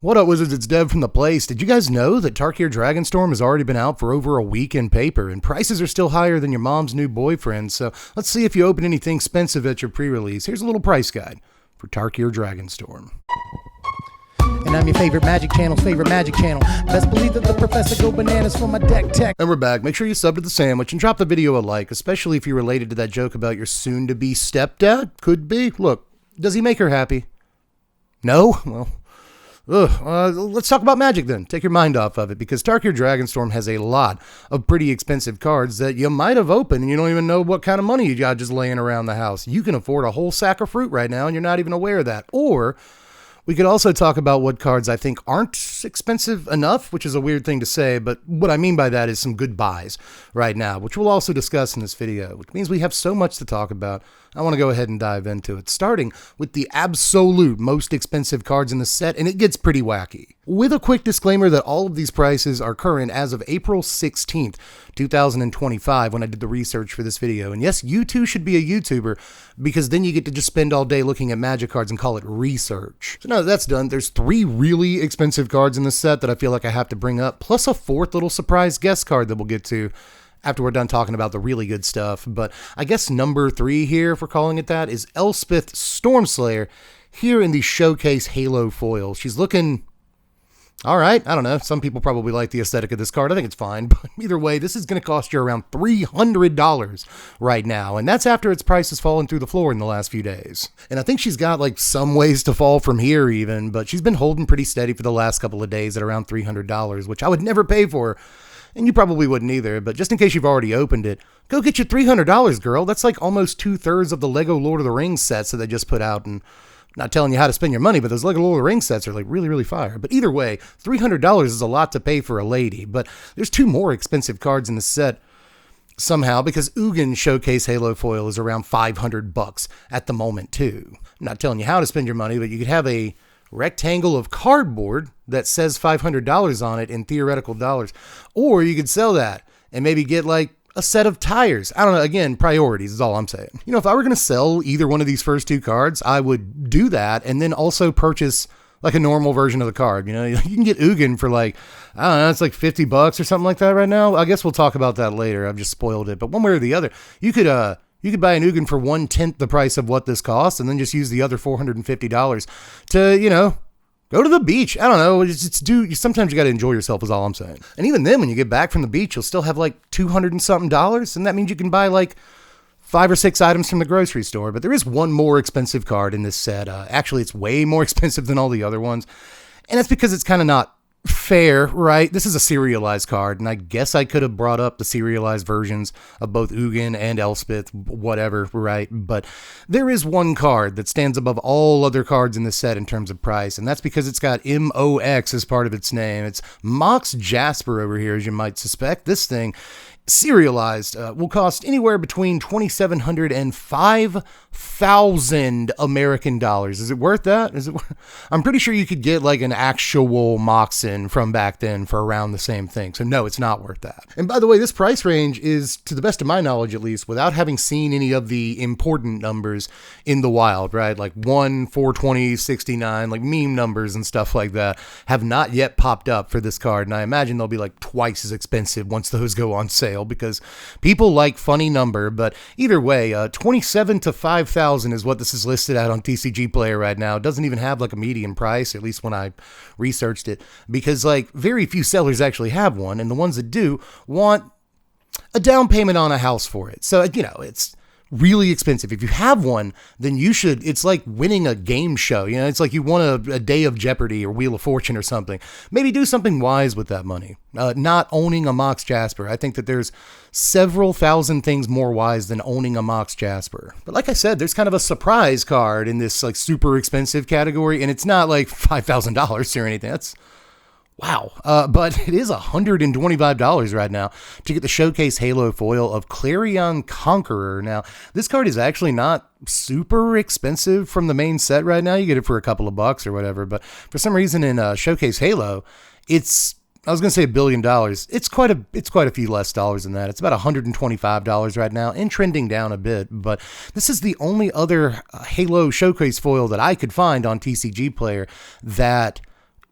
What up, Wizards? It's Dev from The Place. Did you guys know that Tarkir Dragonstorm has already been out for over a week in paper, and prices are still higher than your mom's new boyfriend, so let's see if you open anything expensive at your pre-release. Here's a little price guide for Tarkir Dragonstorm. And I'm your favorite Magic Channel's favorite Magic Channel. Best believe that the professor go bananas for my deck tech. And we're back. Make sure you sub to the sandwich and drop the video a like, especially if you're related to that joke about your soon-to-be stepdad. Could be. Look, does he make her happy? No? Well... let's talk about Magic then. Take your mind off of it, because Tarkir Dragonstorm has a lot of pretty expensive cards that you might have opened and you don't even know what kind of money you got just laying around the house. You can afford a whole sack of fruit right now and you're not even aware of that. Or we could also talk about what cards I think aren't expensive enough, which is a weird thing to say, but what I mean by that is some good buys right now, which we'll also discuss in this video, which means we have so much to talk about. I want to go ahead and dive into it, starting with the absolute most expensive cards in the set, and it gets pretty wacky. With a quick disclaimer that all of these prices are current as of April 16th, 2025, when I did the research for this video. And yes, you too should be a YouTuber, because then you get to just spend all day looking at Magic cards and call it research. So now that that's done, there's 3 really expensive cards in the set that I feel like I have to bring up, plus a 4th little surprise guest card that we'll get to after we're done talking about the really good stuff. But I guess number 3 here, if we're calling it that, is Elspeth Stormslayer here in the Showcase Halo foil. She's looking... all right, I don't know. Some people probably like the aesthetic of this card. I think it's fine. But either way, this is going to cost you around $300 right now. And that's after its price has fallen through the floor in the last few days. And I think she's got like some ways to fall from here even. But she's been holding pretty steady for the last couple of days at around $300, which I would never pay for. And you probably wouldn't either. But just in case you've already opened it, go get your $300, girl. That's like almost 2/3 of the Lego Lord of the Rings sets that they just put out. And not telling you how to spend your money, but those Lego Lord of the Rings sets are like really, really fire. But either way, $300 is a lot to pay for a lady. But there's 2 more expensive cards in the set somehow, because Ugin Showcase Halo foil is around $500 at the moment too. I'm not telling you how to spend your money, but you could have a rectangle of cardboard that says $500 on it in theoretical dollars, or you could sell that and maybe get like a set of tires. I don't know. Again, priorities is all I'm saying. You know, if I were going to sell either one of these first 2 cards, I would do that and then also purchase like a normal version of the card. You know, you can get Ugin for like, I don't know, it's like $50 or something like that right now. I guess we'll talk about that later. I've just spoiled it. But one way or the other, you could buy an Ugin for 1/10 the price of what this costs and then just use the other $450 to, you know, go to the beach. I don't know. Sometimes you got to enjoy yourself is all I'm saying. And even then, when you get back from the beach, you'll still have like $200 and something. And that means you can buy like 5 or 6 items from the grocery store. But there is one more expensive card in this set. Actually, it's way more expensive than all the other ones. And that's because it's kind of not fair, right? This is a serialized card, and I guess I could have brought up the serialized versions of both Ugin and Elspeth, whatever, right? But there is one card that stands above all other cards in this set in terms of price, and that's because it's got MOX as part of its name. It's Mox Jasper over here, as you might suspect. This thing, serialized, will cost anywhere between $2,700 and $5,000 American dollars. Is it worth that? I'm pretty sure you could get like an actual Moxen from back then for around the same thing. So no, it's not worth that. And by the way, this price range is, to the best of my knowledge at least, without having seen any of the important numbers in the wild, right? Like 1, 420, 69, like meme numbers and stuff like that have not yet popped up for this card. And I imagine they'll be like twice as expensive once those go on sale, because people like funny number. But either way, 27 to 5,000 is what this is listed at on TCG Player right now. It doesn't even have like a median price, at least when I researched it, because like very few sellers actually have one, and the ones that do want a down payment on a house for it. So, you know, it's really expensive. If you have one, then you should, it's like winning a game show. You know, it's like you won a day of Jeopardy or Wheel of Fortune or something. Maybe do something wise with that money. Not owning a Mox Jasper. I think that there's several thousand things more wise than owning a Mox Jasper. But like I said, there's kind of a surprise card in this like super expensive category, and it's not like $5,000 or anything. That's wow. But it is $125 right now to get the Showcase Halo foil of Clarion Conqueror. Now, this card is actually not super expensive from the main set right now. You get it for a couple of bucks or whatever. But for some reason in Showcase Halo, it's, I was going to say $1 billion. It's quite a few less dollars than that. It's about $125 right now and trending down a bit. But this is the only other Halo Showcase foil that I could find on TCG Player that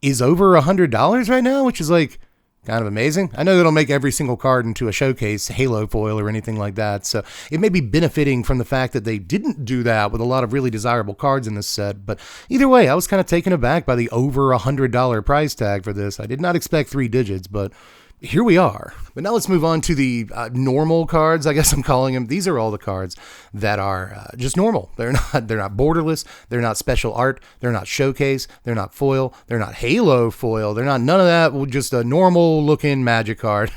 is over $100 right now, which is like kind of amazing. I know they don't make every single card into a showcase Halo foil or anything like that, so it may be benefiting from the fact that they didn't do that with a lot of really desirable cards in this set, but either way, I was kind of taken aback by the over $100 price tag for this. I did not expect 3 digits, but here we are. But now let's move on to the normal cards, I guess I'm calling them. These are all the cards that are just normal. They're not borderless. They're not special art. They're not showcase. They're not foil. They're not Halo foil. They're not none of that. Just a normal looking Magic card.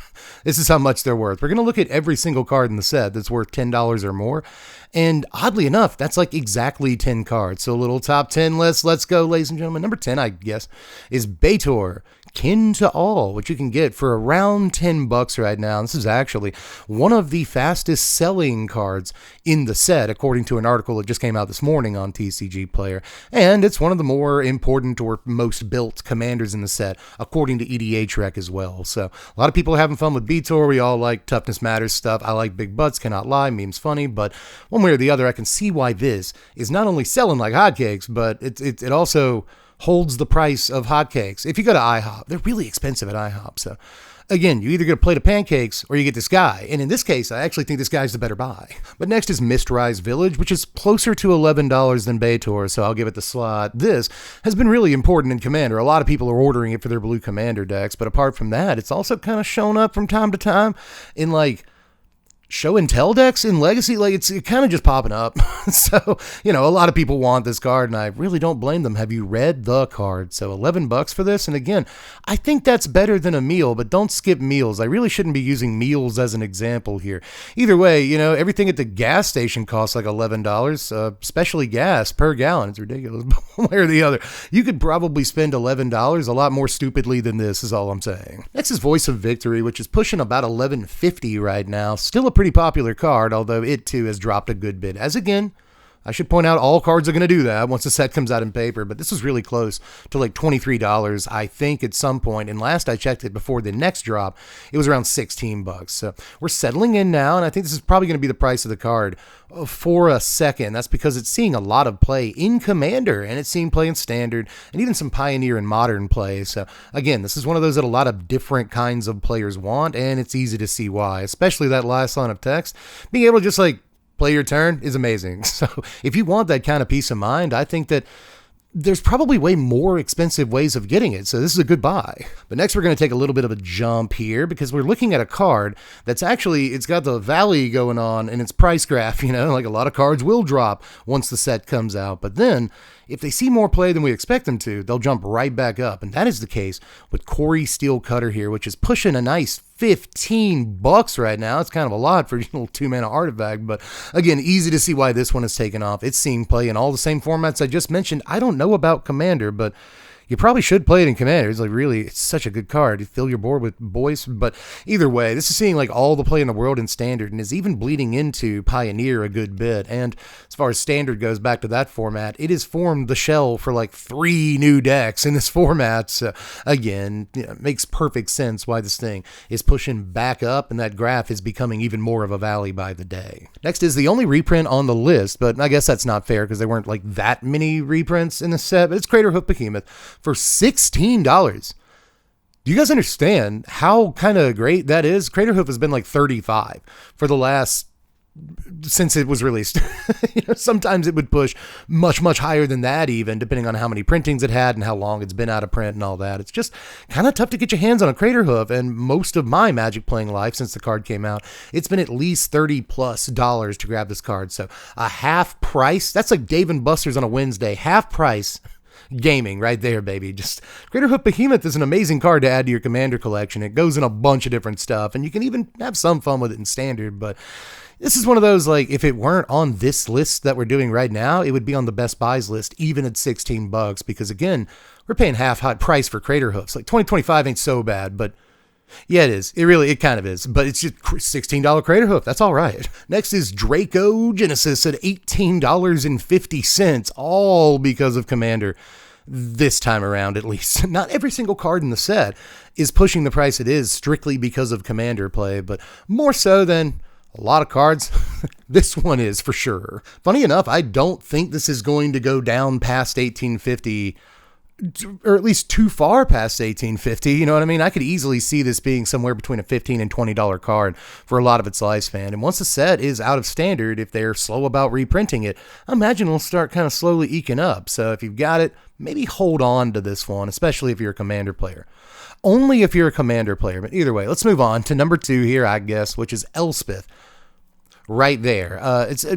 This is how much they're worth. We're going to look at every single card in the set that's worth $10 or more. And oddly enough, that's like exactly 10 cards. So a little top 10 list. Let's go, ladies and gentlemen. Number 10, I guess, is Better Kin to All, which you can get for around $10 right now. This is actually one of the fastest selling cards in the set, according to an article that just came out this morning on TCG Player. And it's one of the more important or most built commanders in the set, according to EDH Rec as well. So a lot of people are having fun with Better. We all like Toughness Matters stuff. I like big butts, cannot lie, meme's funny, but one way or the other, I can see why this is not only selling like hotcakes, but it also holds the price of hotcakes. If you go to IHOP, they're really expensive at IHOP. So again, you either get a plate of pancakes or you get this guy. And in this case, I actually think this guy's the better buy. But next is Mistrise Village, which is closer to $11 than Better, so I'll give it the slot. This has been really important in Commander. A lot of people are ordering it for their blue Commander decks, but apart from that, it's also kind of shown up from time to time in like show and tell decks in Legacy. Like it's kind of just popping up. So, a lot of people want this card and I really don't blame them. Have you read the card? So $11 for this. And again, I think that's better than a meal, but don't skip meals. I really shouldn't be using meals as an example here. Either way, everything at the gas station costs like $11, especially gas per gallon. It's ridiculous. One way or the other, you could probably spend $11 a lot more stupidly than this is all I'm saying. Next is Voice of Victory, which is pushing about $11.50 right now. Still a pretty popular card, although it too has dropped a good bit. As again, I should point out all cards are going to do that once the set comes out in paper, but this was really close to like $23, I think, at some point. And last I checked it before the next drop, it was around $16. So we're settling in now, and I think this is probably going to be the price of the card for a second. That's because it's seeing a lot of play in Commander, and it's seeing play in Standard, and even some Pioneer and Modern play. So again, this is one of those that a lot of different kinds of players want, and it's easy to see why, especially that last line of text. Being able to just like play your turn is amazing. So if you want that kind of peace of mind, I think that there's probably way more expensive ways of getting it. So this is a good buy. But next we're going to take a little bit of a jump here because we're looking at a card that's actually, it's got the valley going on in its price graph, like a lot of cards will drop once the set comes out. But then if they see more play than we expect them to, they'll jump right back up. And that is the case with Corey Steel Cutter here, which is pushing a nice $15 right now. It's kind of a lot for a little 2-mana artifact, but again, easy to see why this one has taken off. It's seeing play in all the same formats I just mentioned. I don't know about Commander, but you probably should play it in Commander. It's like really, it's such a good card. You fill your board with boys, but either way, this is seeing like all the play in the world in Standard and is even bleeding into Pioneer a good bit. And as far as Standard goes, back to that format, it has formed the shell for like 3 new decks in this format. So again, it makes perfect sense why this thing is pushing back up and that graph is becoming even more of a valley by the day. Next is the only reprint on the list, but I guess that's not fair because there weren't like that many reprints in the set, but it's Craterhoof Behemoth for $16. Do you guys understand how kind of great that is? Craterhoof has been like $35 for the last, since it was released. Sometimes it would push much, much higher than that even, depending on how many printings it had and how long it's been out of print and all that. It's just kind of tough to get your hands on a Craterhoof, and most of my Magic playing life since the card came out, it's been at least $30+ to grab this card. So a half price, that's like Dave & Buster's on a Wednesday, half price gaming right there, baby. Just Craterhoof Behemoth is an amazing card to add to your Commander collection. It goes in a bunch of different stuff, and you can even have some fun with it in Standard, but this is one of those, like, if it weren't on this list that we're doing right now, it would be on the Best Buys list, even at $16, because again, we're paying half hot price for Craterhoofs. Like, 2025 ain't so bad, but yeah, it is. It kind of is, but it's just $16 Craterhoof. That's all right. Next is Draco Genesis at $18.50, all because of Commander. This time around, at least. Not every single card in the set is pushing the price it is strictly because of Commander play, but more so than a lot of cards. This one is for sure. Funny enough, I don't think this is going to go down past $18.50 or at least too far past 1850. You know what I mean? I could easily see this being somewhere between a $15 and $20 card for a lot of its lifespan. And once the set is out of standard, if they're slow about reprinting it, I imagine it'll start kind of slowly eking up. So if you've got it, maybe hold on to this one, especially if you're a Commander player. Only if you're a Commander player. But either way, let's move on to number 2 here, I guess, which is Elspeth. Right there.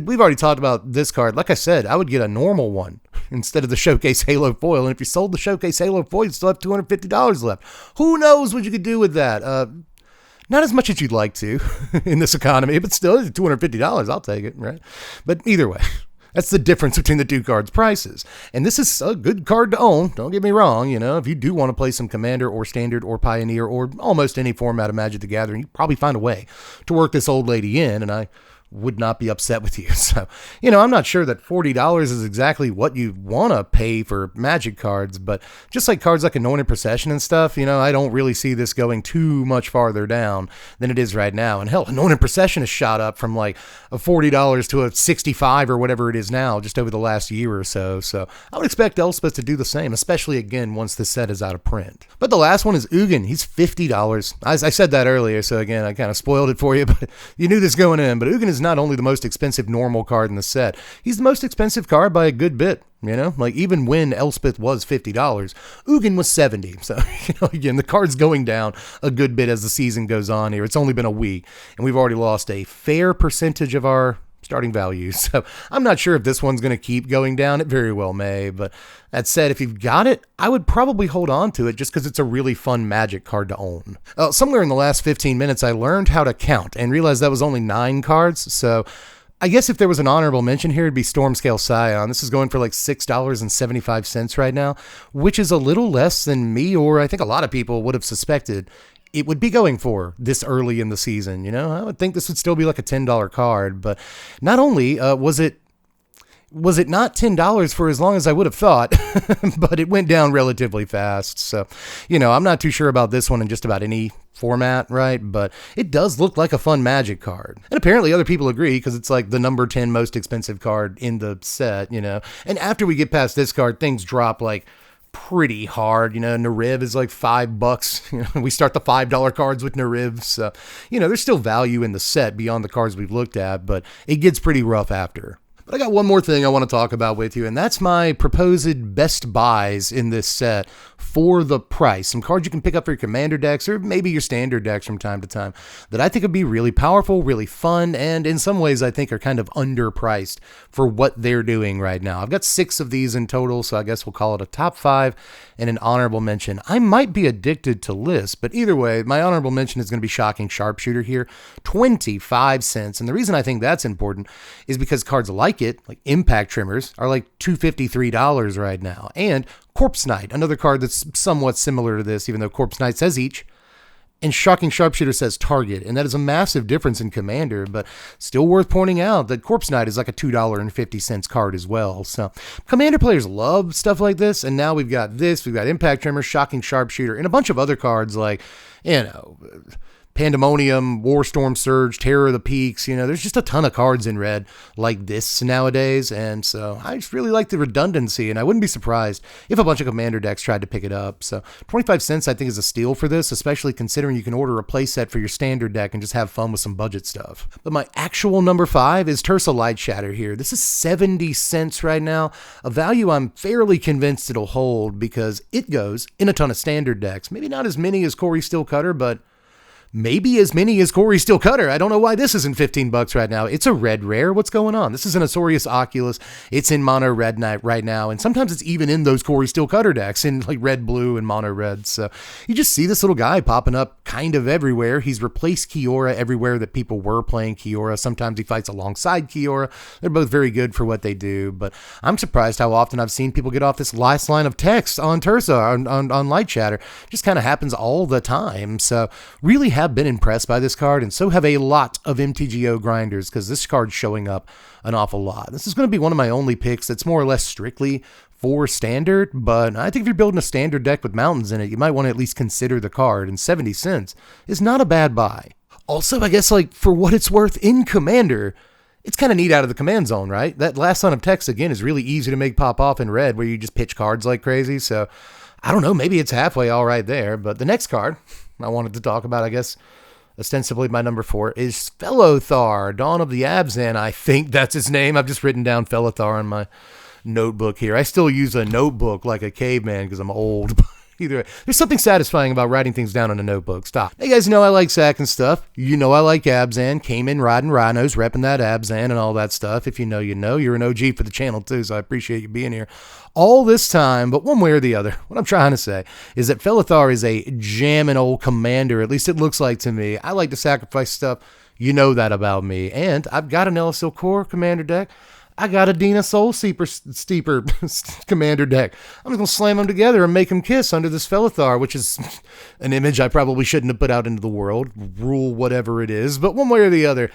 We've already talked about this card. Like I said, I would get a normal one instead of the Showcase Halo foil. And if you sold the Showcase Halo foil, you'd still have $250 left. Who knows what you could do with that? Not as much as you'd like to in this economy, but still, $250. I'll take it, right? But either way, that's the difference between the two cards' prices. And this is a good card to own. Don't get me wrong. You know, if you do want to play some Commander or Standard or Pioneer or almost any format of Magic the Gathering, you probably find a way to work this old lady in. And I would not be upset with you. So, you know, I'm not sure that $40 is exactly what you want to pay for Magic cards, but just like cards like Anointed Procession and stuff, you know, I don't really see this going too much farther down than it is right now. And hell, Anointed Procession has shot up from like a $40 to a $65 or whatever it is now just over the last year or so. So I would expect Elspeth to do the same, especially again once the set is out of print. But the last one is Ugin. He's $50. I said that earlier, so again, I kind of spoiled it for you, but you knew this going in. But Ugin is not only the most expensive normal card in the set, he's the most expensive card by a good bit. You know, like even when Elspeth was $50, Ugin was $70. So, you know, again, the card's going down a good bit as the season goes on here. It's only been a week, and we've already lost a fair percentage of our starting values. So I'm not sure if this one's going to keep going down. It very well may. But that said, if you've got it, I would probably hold on to it just because it's a really fun Magic card to own. Somewhere in the last 15 minutes, I learned how to count and realized that was only 9 cards. So I guess if there was an honorable mention here, it'd be Stormscale Scion. This is going for like $6.75 right now, which is a little less than me, or I think a lot of people would have suspected it would be going for this early in the season. You know, I would think this would still be like a $10 card, but not only was it not $10 for as long as I would have thought, but it went down relatively fast. So, you know, I'm not too sure about this one in just about any format, right? But it does look like a fun Magic card. And apparently other people agree because it's like the number 10 most expensive card in the set, you know. And after we get past this card, things drop like pretty hard. You know, Nariv is like $5. You know, we start the $5 cards with Nariv. So, you know, there's still value in the set beyond the cards we've looked at, but it gets pretty rough after. But I got one more thing I want to talk about with you, and that's my proposed best buys in this set for the price. Some cards you can pick up for your Commander decks or maybe your Standard decks from time to time that I think would be really powerful, really fun, and in some ways I think are kind of underpriced for what they're doing right now. I've got 6 of these in total, so I guess we'll call it a top 5 and an honorable mention. I might be addicted to lists, but either way, my honorable mention is going to be Shocking Sharpshooter here, 25 cents. And the reason I think that's important is because cards like it, like Impact Trimmers, are like $253 right now. And Corpse Knight, another card that's somewhat similar to this, even though Corpse Knight says each, and Shocking Sharpshooter says target, and that is a massive difference in Commander, but still worth pointing out that Corpse Knight is like a $2.50 card as well. So Commander players love stuff like this, and now we've got this, we've got Impact Tremor, Shocking Sharpshooter, and a bunch of other cards like, you know, Pandemonium, Warstorm Surge, Terror of the Peaks. You know, there's just a ton of cards in red like this nowadays, and so I just really like the redundancy, and I wouldn't be surprised if a bunch of Commander decks tried to pick it up. So 25 cents I think is a steal for this, especially considering you can order a playset for your Standard deck and just have fun with some budget stuff. But my actual number 5 is Tersa Light Shatter here. This is 70 cents right now, a value I'm fairly convinced it'll hold because it goes in a ton of Standard decks. Maybe not as many as Corey Steelcutter, but maybe as many as Corey Steelcutter. I don't know why this isn't $15 right now. It's a red rare. What's going on? This is an Azorius Oculus. It's in mono red right now, and sometimes it's even in those Corey Steelcutter decks in like red, blue, and mono red. So you just see this little guy popping up kind of everywhere. He's replaced Kiora everywhere that people were playing Kiora. Sometimes he fights alongside Kiora. They're both very good for what they do, but I'm surprised how often I've seen people get off this last line of text on Tersa, on Light Shatter. Just kind of happens all the time. So really have been impressed by this card, and so have a lot of MTGO grinders because this card's showing up an awful lot. This is going to be one of my only picks that's more or less strictly for Standard, but I think if you're building a Standard deck with mountains in it, you might want to at least consider the card, and 70 cents is not a bad buy. Also, I guess like for what it's worth in Commander, It's kind of neat out of the command zone, right? That last Son of Text, again, is really easy to make pop off in red where you just pitch cards like crazy. So I don't know, maybe it's halfway all right there. But the next card I wanted to talk about, I guess, ostensibly my number 4, is Felothar, Dawn of the Abzan. I think that's his name. I've just written down Felothar on my notebook here. I still use a notebook like a caveman because I'm old. Either way, there's something satisfying about writing things down in a notebook. Stop. Hey, guys, you know I like sack and stuff. You know I like Abzan. Came in riding rhinos, repping that Abzan and all that stuff. If you know, you know. You're an OG for the channel, too, so I appreciate you being here all this time. But one way or the other, what I'm trying to say is that Felothar is a jammin' old commander. At least it looks like to me. I like to sacrifice stuff. You know that about me. And I've got an Ellis Core commander deck. I got a Dina Soul Steeper commander deck. I'm just going to slam them together and make them kiss under this Felothar, which is an image I probably shouldn't have put out into the world. Rule whatever it is. But one way or the other,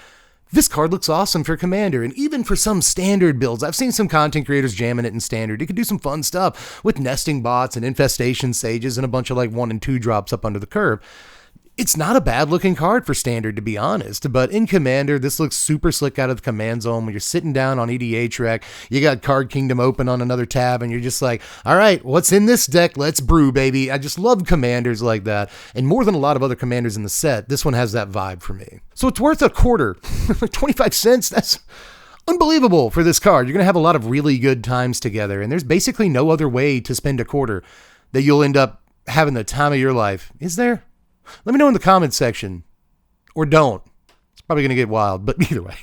this card looks awesome for Commander, and even for some standard builds. I've seen some content creators jamming it in standard. You could do some fun stuff with nesting bots and infestation sages and a bunch of like 1 and 2 drops up under the curve. It's not a bad looking card for standard, to be honest, but in Commander, this looks super slick out of the command zone. When you're sitting down on EDH Rec, you got Card Kingdom open on another tab, and you're just like, all right, what's in this deck? Let's brew, baby. I just love commanders like that. And more than a lot of other commanders in the set, this one has that vibe for me. So it's worth a quarter, 25 cents. That's unbelievable for this card. You're going to have a lot of really good times together, and there's basically no other way to spend a quarter that you'll end up having the time of your life. Is there? Let me know in the comments section. Or don't. It's probably going to get wild, but either way.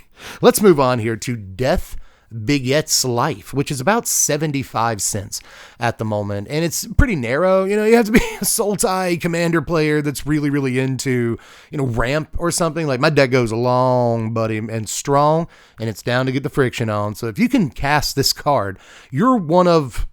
Let's move on here to Death Biget's Life, which is about 75 cents at the moment. And it's pretty narrow. You know, you have to be a Sultai commander player that's really, really into, you know, ramp or something. Like my deck goes long, buddy, and strong, and it's down to get the friction on. So if you can cast this card, you're one of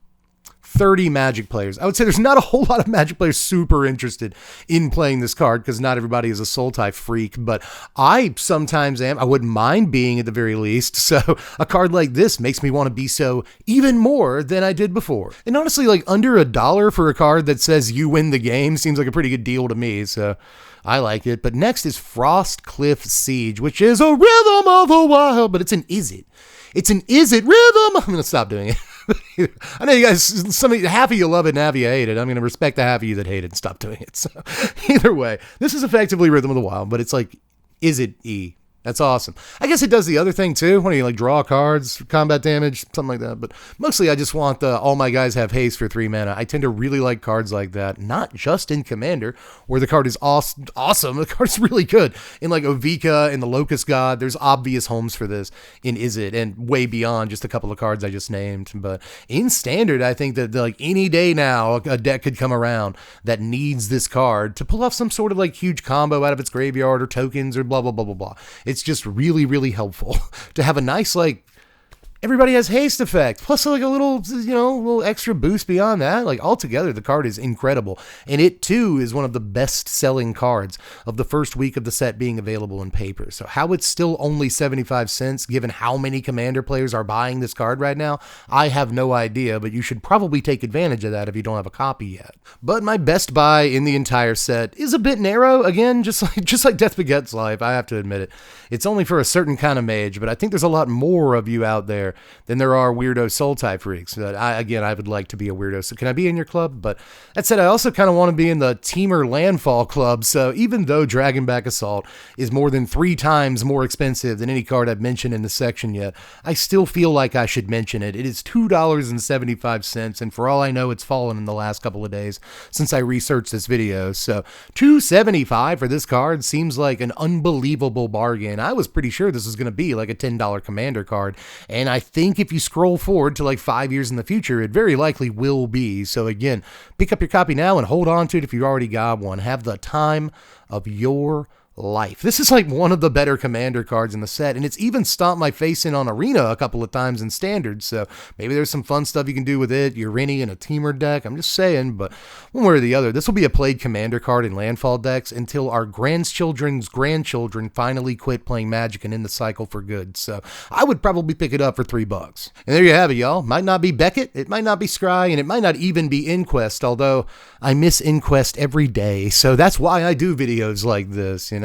30 Magic players. I would say there's not a whole lot of Magic players super interested in playing this card because not everybody is a Sultai freak, but I sometimes am. I wouldn't mind being at the very least. So a card like this makes me want to be so even more than I did before. And honestly, like under $1 for a card that says you win the game seems like a pretty good deal to me. So I like it. But next is Frostcliff Siege, which is a Rhythm of the Wild, but it's an is it. It's an is it rhythm. I'm going to stop doing it. I know you guys, half of you love it and half of you hate it. I'm going to respect the half of you that hate it and stop doing it. So either way, this is effectively Rhythm of the Wild, but it's like, is it E? That's awesome. I guess it does the other thing too. When you like draw cards, combat damage, something like that. But mostly I just want all my guys have haste for 3 mana. I tend to really like cards like that, not just in Commander, where the card is awesome. The card's really good. In like Ovika and the Locust God, there's obvious homes for this in Is It, and way beyond just a couple of cards I just named. But in Standard, I think that like any day now, a deck could come around that needs this card to pull off some sort of like huge combo out of its graveyard or tokens or blah, blah, blah, blah, blah. It's just really, really helpful to have a nice, like, everybody has haste effect, plus like a little, you know, little extra boost beyond that. Like altogether, the card is incredible. And it too is one of the best selling cards of the first week of the set being available in paper. So how it's still only 75 cents, given how many Commander players are buying this card right now, I have no idea, but you should probably take advantage of that if you don't have a copy yet. But my best buy in the entire set is a bit narrow. Again, just like Death Biget's Life, I have to admit it. It's only for a certain kind of mage, but I think there's a lot more of you out there than there are weirdo Sultai freaks. I would like to be a weirdo. So can I be in your club? But that said, I also kind of want to be in the Teamer Landfall club. So even though Dragonback Assault is more than 3 times more expensive than any card I've mentioned in the section yet, I still feel like I should mention it. It is $2.75, and for all I know, it's fallen in the last couple of days since I researched this video. So $2.75 for this card seems like an unbelievable bargain. I was pretty sure this was going to be like a $10 Commander card, and I think if you scroll forward to like 5 years in the future, it very likely will be. So again, pick up your copy now and hold on to it if you already got one. Have the time of your life. This is like one of the better Commander cards in the set, and it's even stomped my face in on Arena a couple of times in Standard, so maybe there's some fun stuff you can do with it. You're Rennie in a Teamer deck, I'm just saying, but one way or the other, this will be a played Commander card in Landfall decks until our grandchildren's grandchildren finally quit playing Magic and end the cycle for good, so I would probably pick it up for $3. And there you have it, y'all. Might not be Beckett, it might not be Scry, and it might not even be Inquest, although I miss Inquest every day, so that's why I do videos like this, you know?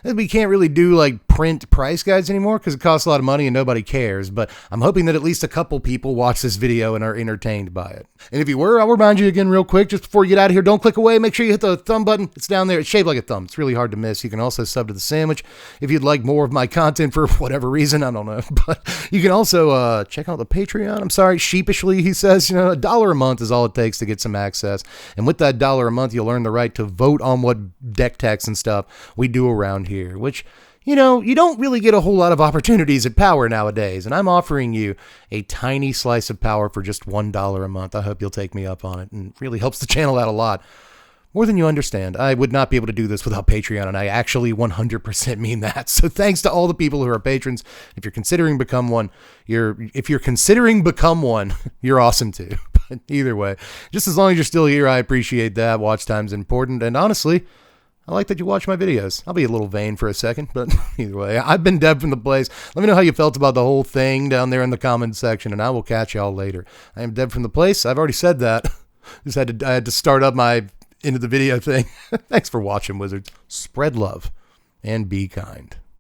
We can't really do like print price guides anymore because it costs a lot of money and nobody cares, but I'm hoping that at least a couple people watch this video and are entertained by it. And if you were, I'll remind you again real quick, just before you get out of here, don't click away. Make sure you hit the thumb button. It's down there. It's shaped like a thumb. It's really hard to miss. You can also sub to the sandwich if you'd like more of my content for whatever reason. I don't know. But you can also check out the Patreon. I'm sorry, sheepishly, he says, $1 a month is all it takes to get some access. And with that $1 a month, you'll earn the right to vote on what deck techs and stuff we do around here, which, you don't really get a whole lot of opportunities at Power nowadays, and I'm offering you a tiny slice of Power for just $1 a month. I hope you'll take me up on it, and it really helps the channel out a lot. More than you understand. I would not be able to do this without Patreon, and I actually 100% mean that. So thanks to all the people who are patrons. If you're considering become one, you're awesome too. But either way, just as long as you're still here, I appreciate that. Watch time's important, and honestly, I like that you watch my videos. I'll be a little vain for a second, but either way, I've been Deb from the place. Let me know how you felt about the whole thing down there in the comments section, and I will catch y'all later. I am Deb from the place. I've already said that. I had to start up my into the video thing. Thanks for watching, Wizards. Spread love and be kind.